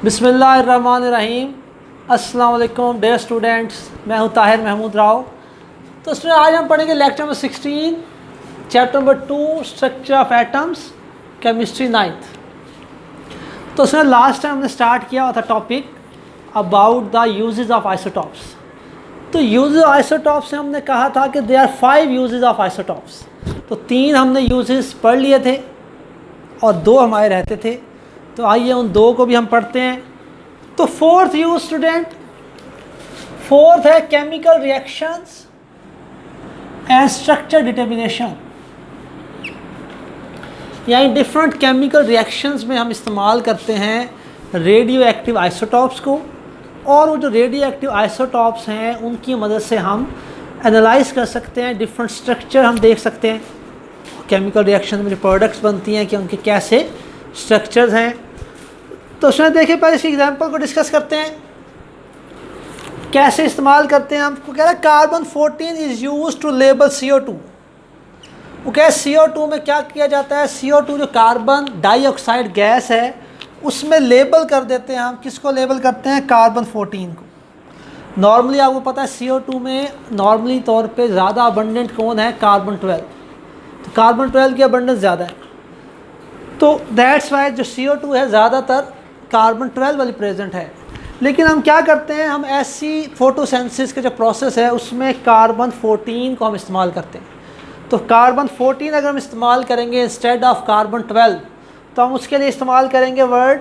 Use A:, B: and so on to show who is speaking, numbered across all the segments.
A: बिस्मिल्लाहिर्रहमानिर्रहीम। अस्सलाम वालेकुम डियर स्टूडेंट्स, मैं हूं ताहिर महमूद राव। तो स्टूडेंट आज हम पढ़ेंगे lecture number 16 chapter number 2 structure of atoms chemistry 9th। तो स्टूडेंट लास्ट टाइम हमने स्टार्ट किया हुआ था topic about the uses of isotopes. तो यूजेस ऑफ आइसोटॉप्स से हमने कहा था कि there are 5 uses of isotopes. तो 3 हमने यूजेस पढ़ लिए थे और 2 हमारे रहते थे। तो आइए उन 2 को भी हम पढ़ते हैं। तो फोर्थ यूज स्टूडेंट, फोर्थ है chemical reactions and structure determination, यानी डिफरेंट केमिकल रिएक्शंस में हम इस्तेमाल करते हैं रेडियो एक्टिव आइसोटॉप्स को, और वो जो रेडियो एक्टिव आइसोटॉप्स हैं उनकी मदद से हम एनालाइज कर सकते हैं, डिफरेंट स्ट्रक्चर हम देख सकते हैं केमिकल रिएक्शन में जो प्रोडक्ट्स बनती हैं कि उनके कैसे स्ट्रक्चर्स हैं। तो उसमें देखिए पहले इसी एग्जांपल को डिस्कस करते हैं, कैसे इस्तेमाल करते हैं। हमको कह रहा है carbon 14 is use to label CO2। वो कह CO2 में क्या किया जाता है, CO2 जो कार्बन डाइऑक्साइड गैस है उसमें लेबल कर देते हैं हम। किसको लेबल करते हैं, कार्बन 14 को। नॉर्मली आपको पता है CO2 में नॉर्मली तौर पे ज़्यादा अबंडेंट कौन है, कार्बन 12। तो कार्बन 12 की अबंडेंस ज़्यादा है, तो दैट्स वाई जो CO2 है ज़्यादातर कार्बन 12 वाली प्रेजेंट है। लेकिन हम क्या करते हैं, हम ऐसी फोटोसेंसिस के जो प्रोसेस है उसमें कार्बन 14 को हम इस्तेमाल करते हैं। तो कार्बन 14 अगर हम इस्तेमाल करेंगे इंस्टेड ऑफ कार्बन 12, तो हम उसके लिए इस्तेमाल करेंगे word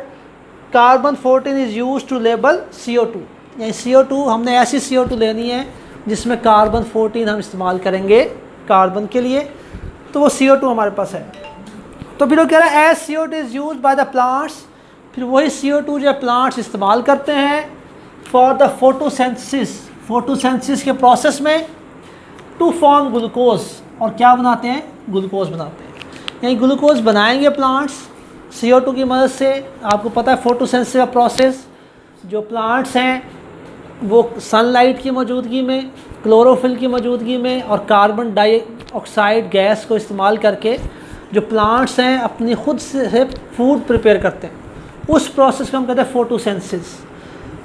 A: carbon 14 is use to label CO2। यानी CO2 हमने ऐसी CO2 लेनी है जिसमें कार्बन 14 हम इस्तेमाल करेंगे कार्बन के लिए, तो वो CO2 हमारे पास है। तो फिर वो कह रहा है as CO2 is use by the plants, फिर वही CO2 जो प्लांट्स इस्तेमाल करते हैं फॉर द फोटोसेंसिस के प्रोसेस में टू फॉर्म ग्लूकोज। और क्या बनाते हैं, ग्लूकोज बनाते हैं। यानी ग्लूकोज बनाएंगे प्लांट्स CO2 की मदद से। आपको पता है फोटोसेंसिस का प्रोसेस, जो प्लांट्स हैं वो सनलाइट की मौजूदगी में, क्लोरोफिल की मौजूदगी में और कार्बन डाइऑक्साइड गैस को इस्तेमाल करके जो प्लांट्स हैं अपनी खुद से फूड प्रिपेयर करते हैं। उस प्रोसेस को हम कहते हैं फोटोसेंसिस।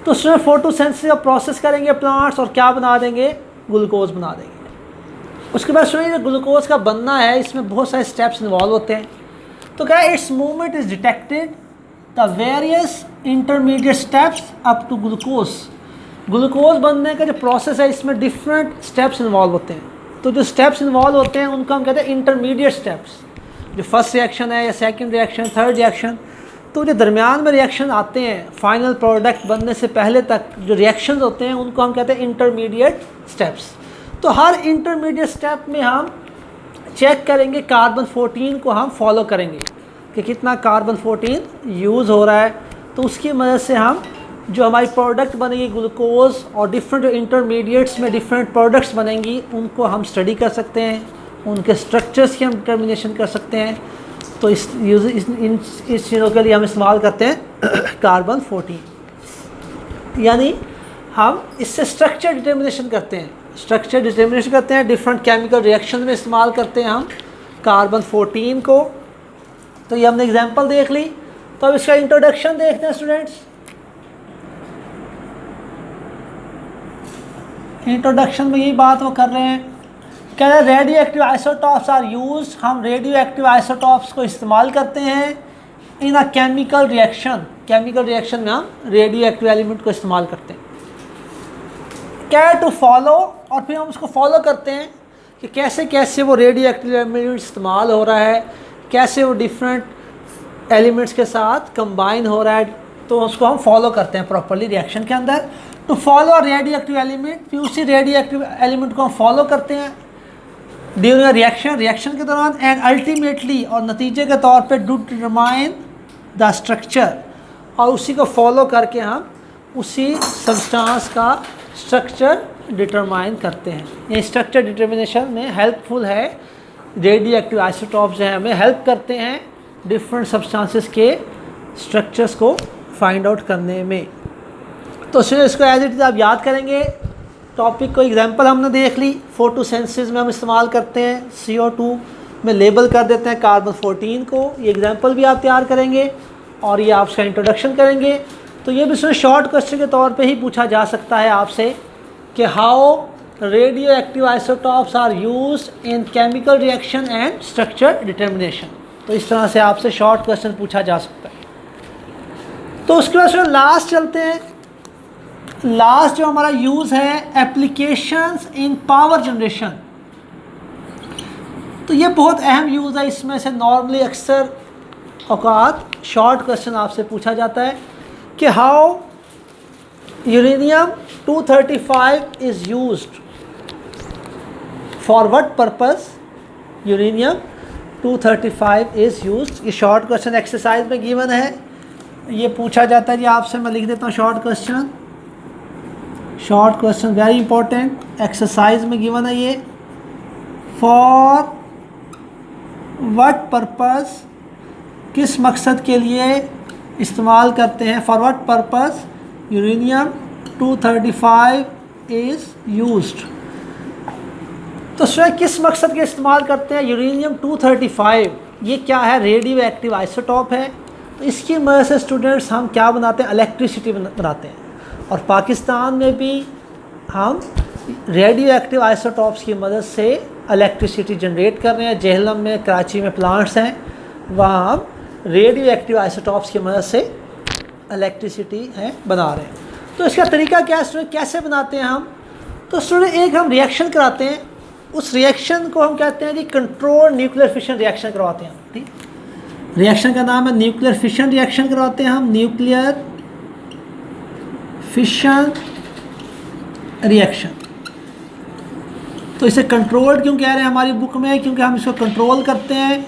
A: तो उसमें फोटोसेंसिस का प्रोसेस करेंगे प्लांट्स और क्या बना देंगे, ग्लूकोज बना देंगे। उसके बाद सुनिए जो ग्लूकोज का बनना है इसमें बहुत सारे स्टेप्स इन्वॉल्व होते हैं। तो क्या its movement is detected the various intermediate steps up to glucose. Glucose बनने का जो प्रोसेस है इसमें डिफरेंट स्टेप्स इन्वॉल्व होते हैं। तो जो स्टेप्स इन्वॉल्व होते हैं उनको हम कहते हैं इंटरमीडिएट स्टेप्स। जो फर्स्ट रिएक्शन है या सेकंड रिएक्शन, थर्ड रिएक्शन, तो जो दरमियान में रिएक्शन आते हैं फाइनल प्रोडक्ट बनने से पहले तक जो रिएक्शंस होते हैं उनको हम कहते हैं इंटरमीडिएट स्टेप्स। तो हर इंटरमीडिएट स्टेप में हम चेक करेंगे, कार्बन 14 को हम फॉलो करेंगे कि कितना कार्बन 14 यूज़ हो रहा है। तो उसकी मदद से हम जो हमारी प्रोडक्ट बनेगी ग्लूकोज और डिफरेंट जो इंटरमीडिएट्स में डिफरेंट प्रोडक्ट्स बनेंगी उनको हम स्टडी कर सकते हैं, उनके स्ट्रक्चर्स की हम डिटर्मिनेशन कर सकते हैं। तो इस चीज़ों के लिए हम इस्तेमाल करते हैं कार्बन 14। यानी हम इससे स्ट्रक्चर डिटर्मिनेशन करते हैं, डिफरेंट केमिकल रिएक्शन में इस्तेमाल करते हैं हम कार्बन 14 को। तो ये हमने एग्जांपल देख ली। तो अब इसका इंट्रोडक्शन देखते हैं स्टूडेंट्स। इंट्रोडक्शन में यही बात वो कर रहे हैं, कह रहे हैं radioactive isotopes are use. हम रेडियो एक्टिव आइसोटॉप्स को इस्तेमाल करते हैं in a chemical reaction. Chemical reaction में हम रेडियो एक्टिव एलिमेंट को इस्तेमाल करते हैं। क्या टू फॉलो, और फिर हम उसको फॉलो करते हैं कि कैसे कैसे वो रेडियो एक्टिव एलिमेंट इस्तेमाल हो रहा है, कैसे वो डिफरेंट एलिमेंट्स के साथ कंबाइन हो रहा है। तो उसको हम फॉलो करते हैं प्रॉपरली रिएक्शन के अंदर। To follow radioactive element, फिर उसी रेडियो एक्टिव एलिमेंट को हम फॉलो करते हैं ड्यूरिंग रिएक्शन के दौरान, एंड अल्टीमेटली और नतीजे के तौर पे डू डिटरमाइन द स्ट्रक्चर। और उसी को फॉलो करके हम उसी सब्सटेंस का स्ट्रक्चर डिटरमाइन करते हैं। ये स्ट्रक्चर डिटर्मिनेशन में हेल्पफुल है। रेडियो एक्टिव आइसोटॉप्स जो है हमें हेल्प करते हैं डिफरेंट सब्सटेंसेस के स्ट्रक्चर्स को फाइंड आउट करने में। तो इसको एज इट इज़ आप याद करेंगे। टॉपिक को एग्जांपल हमने देख ली, फोटोसेंसिस में हम इस्तेमाल करते हैं CO2 में लेबल कर देते हैं कार्बन 14 को। ये एग्जांपल भी आप तैयार करेंगे और ये आप इसका इंट्रोडक्शन करेंगे। तो ये भी इसमें शॉर्ट क्वेश्चन के तौर पे ही पूछा जा सकता है आपसे कि how radioactive isotopes are used in chemical reaction and structure determination. तो इस तरह से आपसे शॉर्ट क्वेश्चन पूछा जा सकता है। तो उसके बाद फिर लास्ट चलते हैं। लास्ट जो हमारा यूज़ है एप्लीकेशंस इन पावर जनरेशन। तो ये बहुत अहम यूज़ है। इसमें से नॉर्मली अक्सर औकात शॉर्ट क्वेश्चन आपसे पूछा जाता है कि how uranium 235 is used for what purpose uranium 235 is used. ये शॉर्ट क्वेश्चन एक्सरसाइज में गिवन है। ये पूछा जाता है जी आपसे, मैं लिख देता हूँ short question very important exercise में गिवन है ये। फॉर व्हाट पर्पस, किस मकसद के लिए इस्तेमाल करते हैं, for what purpose uranium 235 is used. तो स्वयं किस मकसद के इस्तेमाल करते हैं यूरेनियम 235? ये क्या है? रेडियो एक्टिव आइसोटॉप है। तो इसकी मदद से स्टूडेंट्स हम क्या बनाते हैं? इलेक्ट्रिसिटी बनाते हैं। और पाकिस्तान में भी हम रेडियो एक्टिव आइसोटॉप्स की मदद से इलेक्ट्रिसिटी जनरेट कर रहे हैं। जेहलम में, कराची में प्लांट्स हैं, वहाँ हम रेडियो एक्टिव आइसोटॉप्स की मदद से इलेक्ट्रिसिटी है बना रहे हैं। तो इसका तरीका क्या है स्टूडेंट, कैसे बनाते हैं हम? तो स्टूडेंट एक हम रिएक्शन कराते हैं, उस रिएक्शन को हम कहते हैं जी कंट्रोल न्यूक्लियर फिशन रिएक्शन करवाते हैं। ठीक, रिएक्शन का नाम है न्यूक्लियर फिशन रिएक्शन करवाते हैं हम, न्यूक्लियर फिशन रिएक्शन। तो इसे कंट्रोल्ड क्यों कह रहे हैं हमारी बुक में? क्योंकि हम इसको कंट्रोल करते हैं।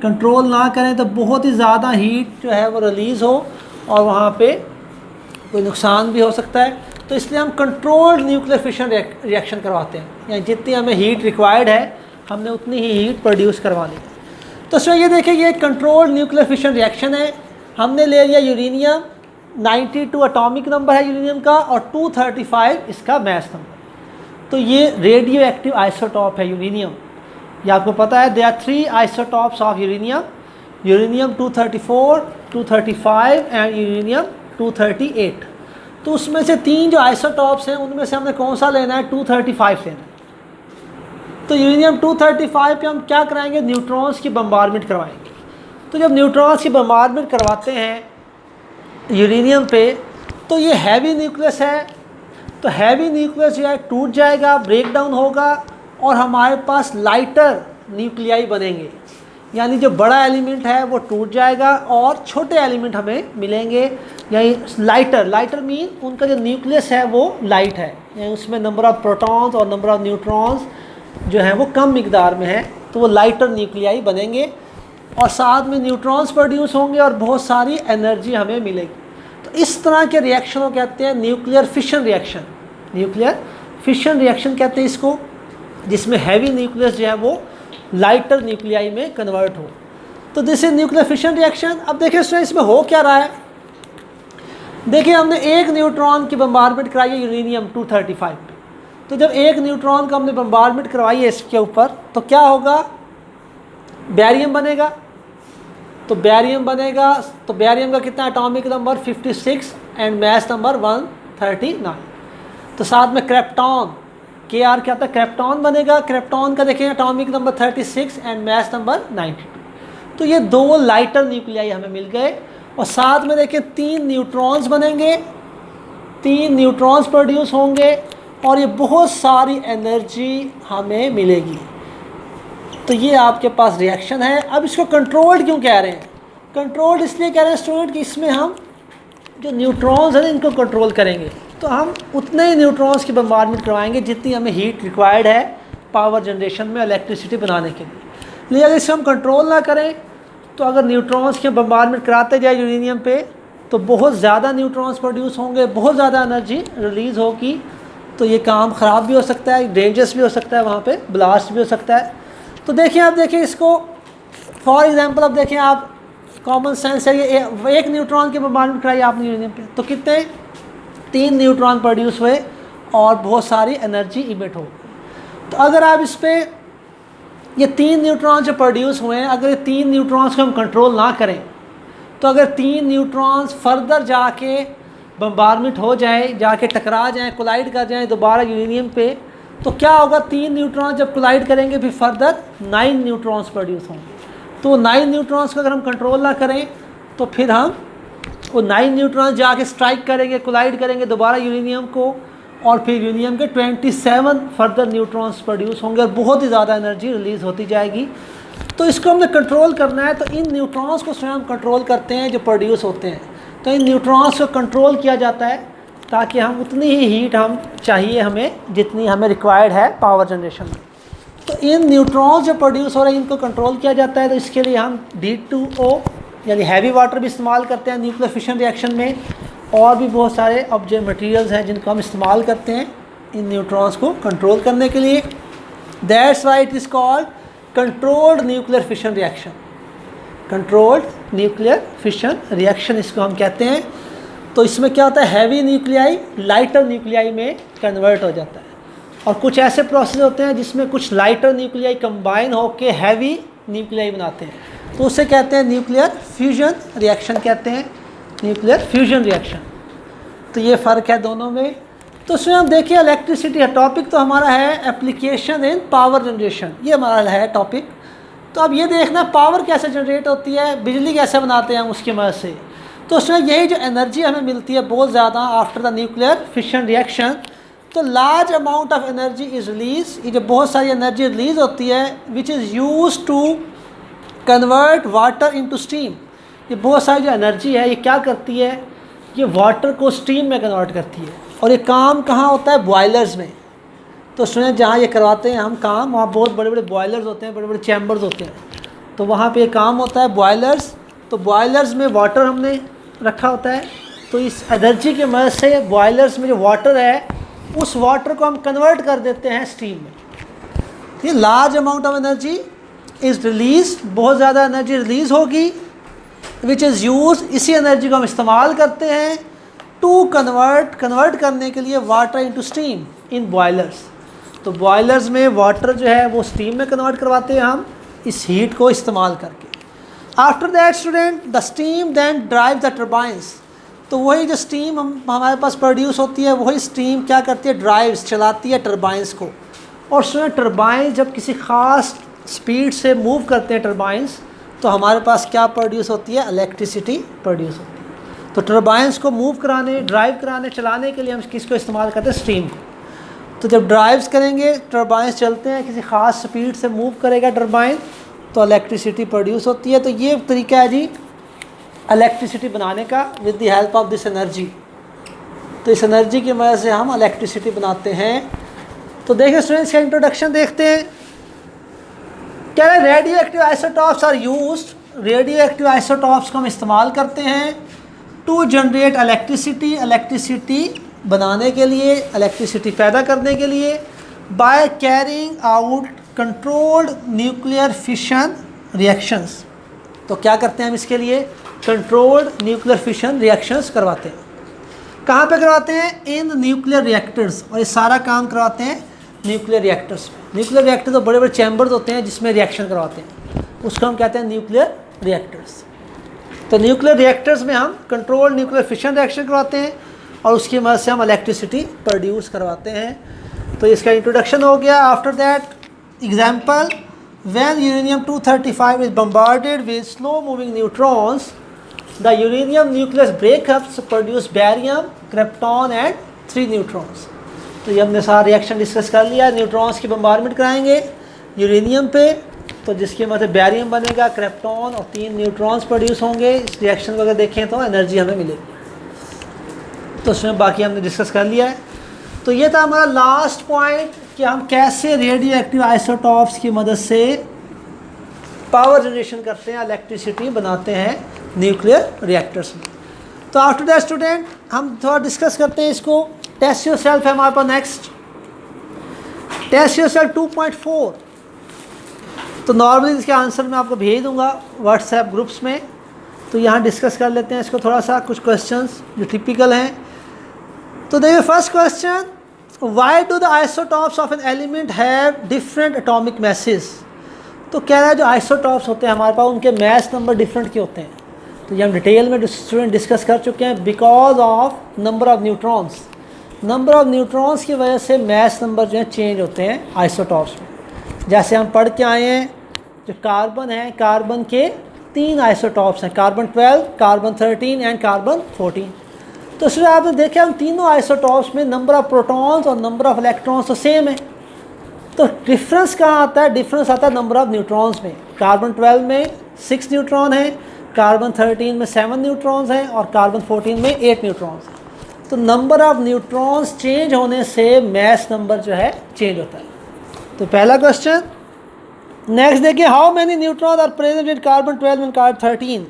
A: कंट्रोल ना करें तो बहुत ही ज़्यादा हीट जो है वो रिलीज़ हो और वहाँ पे कोई नुकसान भी हो सकता है। तो इसलिए हम कंट्रोल्ड न्यूक्लियर फिशन रिएक्शन करवाते हैं, यानी जितनी हमें हीट रिक्वायर्ड है हमने उतनी ही हीट प्रोड्यूस करवानी है। तो सर ये देखिए, ये कंट्रोल्ड न्यूक्लियर फिशन रिएक्शन है। हमने ले लिया यूरेनियम, 92 एटॉमिक नंबर है यूरेनियम का और 235 इसका मास नंबर। तो ये रेडियो एक्टिव आइसोटॉप है यूरेनियम। ये आपको पता है, they are 3 isotopes of uranium, uranium 234, 235 and uranium 238। तो उसमें से 3 जो आइसोटॉप्स हैं उनमें से हमने कौन सा लेना है? 235 लेना है। तो यूरेनियम 235 पे हम क्या कराएंगे? न्यूट्रॉन्स की बम्बारमेंट करवाएंगे। तो जब न्यूट्रॉन्स की बम्बारमेंट करवाते हैं यूरेनियम पे, तो ये हैवी न्यूक्लियस है, तो हैवी न्यूक्लियस जो है टूट जाएगा, ब्रेक डाउन होगा और हमारे पास लाइटर न्यूक्लियाई बनेंगे। यानी जो बड़ा एलिमेंट है वो टूट जाएगा और छोटे एलिमेंट हमें मिलेंगे। यानी लाइटर मीन उनका जो न्यूक्लियस है वो लाइट है, यानी उसमें नंबर ऑफ़ प्रोटॉन्स और नंबर ऑफ़ न्यूट्रॉन्स जो है वो कम मिकदार में है, तो वो लाइटर न्यूक्लियाई बनेंगे और साथ में न्यूट्रॉन्स प्रोड्यूस होंगे और बहुत सारी एनर्जी हमें मिलेगी। तो इस तरह के रिएक्शन को कहते हैं nuclear fission reaction. Nuclear fission reaction कहते हैं इसको, जिसमें हैवी न्यूक्लियस जो है वो लाइटर न्यूक्लियाई में कन्वर्ट हो। तो this is nuclear fission reaction. अब देखिए स्टूडेंट इसमें हो क्या रहा है। देखिए हमने एक न्यूट्रॉन की बम्बारमेंट कराई है यूरेनियम 235 पे। तो जब एक न्यूट्रॉन का हमने बम्बारमेंट करवाई है इसके ऊपर, तो क्या होगा? बैरियम बनेगा। तो बैरियम बनेगा, तो बैरियम का कितना atomic number? 56 and mass number 139। तो साथ में क्रिप्टॉन, के आर क्या था? क्रिप्टॉन बनेगा। क्रिप्टॉन का देखें atomic number 36 and mass number 92। तो ये 2 लाइटर न्यूक्लियाई हमें मिल गए और साथ में देखिए 3 न्यूट्रॉन्स बनेंगे, 3 न्यूट्रॉन्स प्रोड्यूस होंगे और ये बहुत सारी एनर्जी हमें मिलेगी। तो ये आपके पास रिएक्शन है। अब इसको कंट्रोल्ड क्यों कह रहे हैं? कंट्रोल्ड इसलिए कह रहे हैं स्टूडेंट कि इसमें हम जो न्यूट्रॉन्स हैं इनको कंट्रोल करेंगे। तो हम उतने ही न्यूट्रॉन्स की बम्बारमेंट करवाएंगे जितनी हमें हीट रिक्वायर्ड है पावर जनरेशन में, इलेक्ट्रिसिटी बनाने के लिए। लेकिन अगर इसे हम कंट्रोल ना करें तो अगर न्यूट्रॉन्स की बम्बारमेंट कराते जाए यूरेनियम पे, तो बहुत ज़्यादा न्यूट्रॉन्स प्रोड्यूस होंगे, बहुत ज़्यादा एनर्जी रिलीज़ होगी। तो ये काम ख़राब भी हो सकता है, डेंजरस भी हो सकता है, वहाँ पे ब्लास्ट भी हो सकता है। तो देखिए आप देखिए इसको, फॉर एग्जांपल अब देखें आप, कॉमन सेंस है, ये एक न्यूट्रॉन की बम्बारमेंट कराई आपने यूरेनियम पे, तो कितने? 3 न्यूट्रॉन प्रोड्यूस हुए और बहुत सारी एनर्जी इमिट हो। तो अगर आप इस पर ये 3 न्यूट्रॉन जो प्रोड्यूस हुए हैं, अगर ये 3 न्यूट्रॉन्स को हम कंट्रोल ना करें तो अगर 3 न्यूट्रॉन्स फर्दर जाके बम्बारमेंट हो जाए, जाके टकरा जाएं, कोलाइड कर जाएं दोबारा यूरेनियम पे, तो क्या होगा, 3 न्यूट्रॉन्स जब कोलाइड करेंगे फिर फर्दर 9 न्यूट्रॉन्स प्रोड्यूस होंगे। तो 9 न्यूट्रॉन्स को अगर हम कंट्रोल ना करें तो फिर हम वो 9 न्यूट्रॉन्स जाके स्ट्राइक करेंगे, कोलाइड करेंगे दोबारा यूरेनियम को, और फिर यूरेनियम के 27 फर्दर न्यूट्रॉन्स प्रोड्यूस होंगे और बहुत ही ज़्यादा एनर्जी रिलीज़ होती जाएगी। तो इसको हमने कंट्रोल करना है, तो इन न्यूट्रॉन्स को स्वयं कंट्रोल करते हैं जो प्रोड्यूस होते हैं। तो इन न्यूट्रॉन्स को कंट्रोल किया जाता है ताकि हम उतनी ही हीट हम चाहिए हमें जितनी हमें रिक्वायर्ड है पावर जनरेशन में। तो इन न्यूट्रॉन्स जो प्रोड्यूस हो रहे हैं इनको कंट्रोल किया जाता है। तो इसके लिए हम D2O यानी हैवी वाटर भी इस्तेमाल करते हैं न्यूक्लियर फिशन रिएक्शन में, और भी बहुत सारे ऑब्जेक्ट मटेरियल्स हैं जिनको हम इस्तेमाल करते हैं इन न्यूट्रॉन्स को कंट्रोल करने के लिए। That's why it is called controlled nuclear fission reaction. Controlled nuclear fission reaction इसको हम कहते हैं। तो इसमें क्या होता है, हैवी न्यूक्लियाई लाइटर न्यूक्लियाई में कन्वर्ट हो जाता है, और कुछ ऐसे प्रोसेस होते हैं जिसमें कुछ लाइटर न्यूक्लियाई कंबाइन होकर हैवी न्यूक्लियाई बनाते हैं, तो उसे कहते हैं न्यूक्लियर फ्यूजन रिएक्शन कहते हैं, न्यूक्लियर फ्यूजन रिएक्शन। तो ये फ़र्क है दोनों में। तो स्वयं देखिए इलेक्ट्रिसिटी टॉपिक तो हमारा है एप्लीकेशन इन पावर जनरेशन, ये हमारा है टॉपिक। तो अब ये देखना पावर कैसे जनरेट होती है, बिजली कैसे बनाते हैं हम उसकी मदद से। तो उसमें यही जो एनर्जी हमें मिलती है बहुत ज़्यादा after the nuclear fission reaction, तो large amount of energy is release, ये जो बहुत सारी एनर्जी रिलीज होती है which is use to convert water into steam. ये बहुत सारी जो एनर्जी है ये क्या करती है, ये वाटर को स्टीम में कन्वर्ट करती है, और ये काम कहाँ होता है, बॉयलर्स में। तो सुने जहाँ ये करवाते हैं हम काम, वहाँ बहुत बड़े बड़े बॉयलर्स होते हैं, बड़े बड़े चैम्बर्स होते हैं, तो वहाँ पे काम होता है बॉयलर्स। तो बॉयलर्स में वाटर हमने रखा होता है, तो इस एनर्जी की मदद से बॉयलर्स में जो वाटर है उस वाटर को हम कन्वर्ट कर देते हैं स्टीम में। ये large amount of energy is release, बहुत ज़्यादा एनर्जी रिलीज़ होगी विच इज़ यूज, इसी एनर्जी को हम इस्तेमाल करते हैं टू कन्वर्ट करने के लिए वाटर इनटू स्टीम इन बॉयलर्स। तो बॉयलर्स में वाटर जो है वो स्टीम में कन्वर्ट करवाते हैं हम इस हीट को इस्तेमाल करके। After that student the steam then drive the turbines. तो वही जो स्टीम हमारे पास प्रोड्यूस होती है वही स्टीम क्या करती है, ड्राइव्स, चलाती है टर्बाइंस को। और उसमें टर्बाइंस जब किसी ख़ास स्पीड से मूव करते हैं टर्बाइंस, तो हमारे पास क्या प्रोड्यूस होती है, इलेक्ट्रिसिटी प्रोड्यूस होती है। तो टर्बाइंस को मूव कराने, ड्राइव कराने, चलाने के लिए हम किसको इस्तेमाल करते हैं, स्टीम को। तो जब ड्राइव्स करेंगे, टर्बाइंस चलते हैं, किसी ख़ास स्पीड से मूव करेगा टर्बाइन, तो इलेक्ट्रिसिटी प्रोड्यूस होती है। तो ये तरीका है जी इलेक्ट्रिसिटी बनाने का with the help of this energy. तो इस एनर्जी की वजह से हम इलेक्ट्रिसिटी बनाते हैं। तो देखिए स्टूडेंट्स का इंट्रोडक्शन देखते हैं। क्या है, radioactive isotopes are used, radioactive isotopes को हम इस्तेमाल करते हैं टू जनरेट इलेक्ट्रिसिटी, इलेक्ट्रिसिटी बनाने के लिए, इलेक्ट्रिसिटी पैदा करने के लिए, by carrying out controlled nuclear fission reactions. तो क्या करते हैं हम इसके लिए, कंट्रोल्ड न्यूक्लियर फिशन रिएक्शंस करवाते हैं। कहाँ पे करवाते हैं, इन न्यूक्लियर रिएक्टर्स, और ये सारा काम करवाते हैं न्यूक्लियर रिएक्टर्स में। न्यूक्लियर रिएक्टर तो बड़े बड़े चैम्बर्स होते हैं जिसमें रिएक्शन करवाते हैं, उसको हम कहते हैं न्यूक्लियर रिएक्टर्स। तो न्यूक्लियर रिएक्टर्स में हम कंट्रोल्ड न्यूक्लियर फिशन रिएक्शन करवाते हैं और उसकी मदद से हम इलेक्ट्रिसिटी प्रोड्यूस करवाते हैं। तो इसका इंट्रोडक्शन हो गया। After that example, when uranium 235 is bombarded with slow moving neutrons, the uranium nucleus breakups produce barium, krypton and 3 neutrons। तो ये हमने सारा रिएक्शन डिस्कस कर लिया। न्यूट्रॉन्स की बम्बारमेंट कराएंगे यूरेनियम पे, तो जिसकी मतलब बैरियम बनेगा, क्रिप्टॉन और 3 न्यूट्रॉन्स प्रोड्यूस होंगे। इस रिएक्शन को अगर देखें तो एनर्जी हमें मिलेगी। तो उसमें बाकी हमने डिस्कस कर लिया है। तो ये था हमारा लास्ट पॉइंट कि हम कैसे रेडियो एक्टिव आइसोटॉप्स की मदद से पावर जनरेशन करते हैं, इलेक्ट्रिसिटी बनाते हैं न्यूक्लियर रिएक्टर्स में। तो आफ्टर दैट स्टूडेंट हम थोड़ा डिस्कस करते हैं इसको। टेस्ट योरसेल्फ है हमारे पास नेक्स्ट, टेस्ट योरसेल्फ 2.4। तो नॉर्मली इसके आंसर मैं आपको भेज दूंगा व्हाट्सएप ग्रुप्स में। तो यहाँ डिस्कस कर लेते हैं इसको थोड़ा सा, कुछ क्वेश्चंस जो टिपिकल हैं। तो देखिए first question, why do the isotopes of an element have different atomic masses. तो कह रहा है जो आइसोटॉप्स होते हैं हमारे पास उनके मैस नंबर डिफरेंट क्यों होते हैं। तो ये हम डिटेल में स्टूडेंट डिस्कस कर चुके हैं। Because of number of neutrons, number of neutrons की वजह से मैस नंबर जो है चेंज होते हैं आइसोटॉप्स में। जैसे हम पढ़ के आए हैं, जो कार्बन है, कार्बन के 3 आइसोटॉप्स हैं, कार्बन 12, कार्बन 13 एंड कार्बन 14। तो इसमें आपने देखा हम तीनों आइसोटॉप्स में नंबर ऑफ प्रोटॉन्स और नंबर ऑफ इलेक्ट्रॉन्स तो सेम है। तो डिफरेंस कहाँ आता है? डिफरेंस आता है नंबर ऑफ न्यूट्रॉन्स में। कार्बन 12 में 6 न्यूट्रॉन है, कार्बन 13 में 7 न्यूट्रॉन्स हैं और कार्बन 14 में 8 न्यूट्रॉन्स हैं। तो नंबर ऑफ न्यूट्रॉन्स चेंज होने से मैस नंबर जो है चेंज होता है। तो पहला क्वेश्चन। नेक्स्ट देखिए, how many neutron are present in carbon 12 and carbon 13।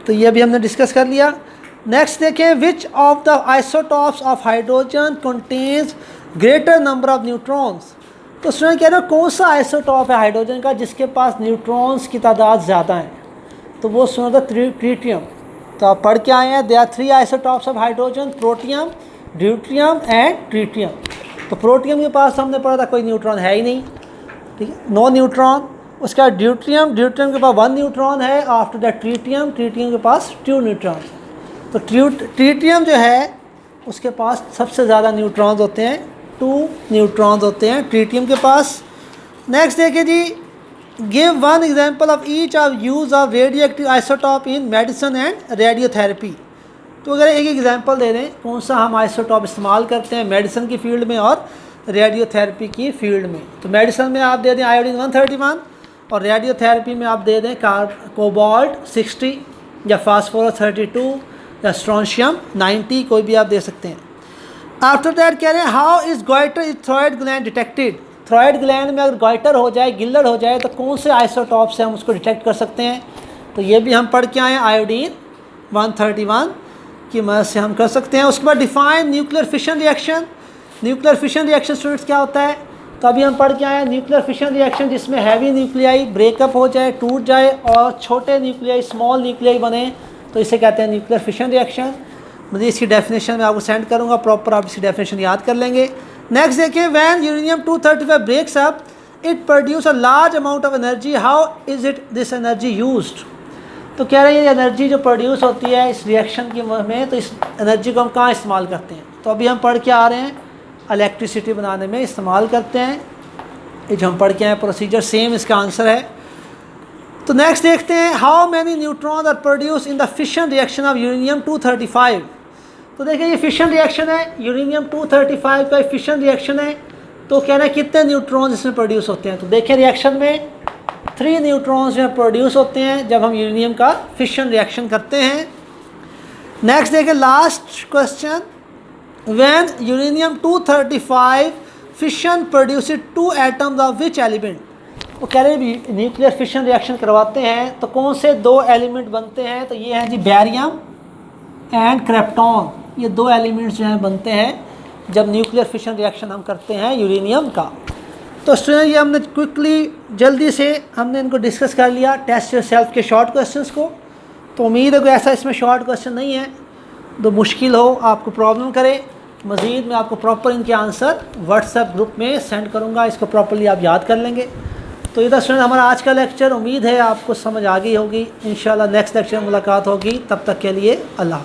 A: तो ये भी हमने डिस्कस कर लिया। नेक्स्ट देखिए, which of the isotopes of hydrogen contains greater number of neutrons. तो स्टूडेंट कह रहे हो कौन सा आइसोटॉप है हाइड्रोजन का जिसके पास न्यूट्रॉन्स की तादाद ज़्यादा है? तो वो सुना था ट्रीटियम। तो आप पढ़ के आए हैं, they are 3 isotopes of hydrogen, protium, deuterium and tritium. तो प्रोटियम के पास हमने पढ़ा था कोई न्यूट्रॉन है ही नहीं, ठीक है, नो न्यूट्रॉन। उसका ड्यूट्रियम, ड्यूट्रियम के पास 1 न्यूट्रॉन है। आफ्टर दैट ट्रीटियम, ट्रीटियम के पास 2 न्यूट्रॉन है। तो ट्रीटियम जो है उसके पास सबसे ज़्यादा न्यूट्रॉन्स होते हैं, 2 न्यूट्रॉन्स होते हैं ट्रीटियम के पास। नेक्स्ट देखिए जी, give 1 example of each of use of radioactive isotope in medicine and radiotherapy. तो अगर एक एग्जांपल दे दें कौन सा हम आइसोटॉप इस्तेमाल करते हैं मेडिसिन की फील्ड में और रेडियोथेरेपी की फील्ड में। तो मेडिसिन में आप दे दें आयोडीन 131 और रेडियोथेरेपी में आप दे दें कोबाल्ट 60 या फास्फोरस 32 या स्ट्रोंशियम 90, कोई भी आप दे सकते हैं। आफ्टर दैट कह रहे हैं, how is goiter is thyroid gland detected. Thyroid gland में अगर गॉइटर हो जाए, गिल्लड़ हो जाए, तो कौन से आइसोटॉप से हम उसको डिटेक्ट कर सकते हैं? तो ये भी हम पढ़ के आए हैं, आयोडीन 131 की मदद से हम कर सकते हैं। उसके बाद define nuclear fission reaction. Nuclear fission reaction students क्या होता है? तो अभी हम पढ़ के आए हैं न्यूक्लियर फिशन रिएक्शन जिसमें हैवी न्यूक्लियाई ब्रेकअप हो जाए, टूट जाए और छोटे न्यूक्लियाई, स्मॉल न्यूक्लियाई बने, तो इसे कहते हैं न्यूक्लियर फिशन रिएक्शन। मुझे इसकी डेफिनेशन मैं आपको सेंड करूँगा, प्रॉपर आप इसकी डेफिनेशन याद कर लेंगे। नेक्स्ट देखिए, when uranium 235 breaks up it produce a large amount of energy, how is it this energy used. तो कह रहे हैं ये एनर्जी जो प्रोड्यूस होती है इस रिएक्शन की में, तो इस एनर्जी को हम कहाँ इस्तेमाल करते हैं? तो अभी हम पढ़ के आ रहे हैं इलेक्ट्रिसिटी बनाने में इस्तेमाल करते हैं। ये जो हम पढ़ के आए प्रोसीजर सेम इसका आंसर है। तो नेक्स्ट देखते हैं, how many neutron are produce in the fission reaction of uranium 235। तो देखिए ये फिशन रिएक्शन है, यूरेनियम 235 का फिशन रिएक्शन है। तो कहना है कितने न्यूट्रॉन्स इसमें प्रोड्यूस होते हैं? तो देखिए रिएक्शन में 3 न्यूट्रॉन्स जो है प्रोड्यूस होते हैं जब हम यूरेनियम का फिशन रिएक्शन करते हैं। नेक्स्ट देखिए last question, when uranium 235 fission produced 2 atoms of which element. वो कह रहे हैं न्यूक्लियर फिशन रिएक्शन करवाते हैं तो कौन से 2 एलिमेंट बनते हैं? तो ये हैं जी बैरियम एंड क्रिप्टॉन। ये 2 एलिमेंट्स जो हैं बनते हैं जब न्यूक्लियर फिशन रिएक्शन हम करते हैं यूरेनियम का। तो स्टूडेंट ये हमने क्विकली जल्दी से हमने इनको डिस्कस कर लिया टेस्ट योरसेल्फ के शॉर्ट क्वेश्चंस को। तो उम्मीद है कोई ऐसा इसमें शॉर्ट क्वेश्चन नहीं है जो मुश्किल हो, आपको प्रॉब्लम करे। मज़ीद मैं आपको प्रॉपर इनके आंसर व्हाट्सएप ग्रुप में सेंड करूँगा, इसको प्रॉपरली आप याद कर लेंगे। तो इधर स्टूडेंट हमारा आज का लेक्चर उम्मीद है आपको समझ आ गई होगी। इंशाल्लाह नेक्स्ट लेक्चर में मुलाकात होगी, तब तक के लिए अल्लाह।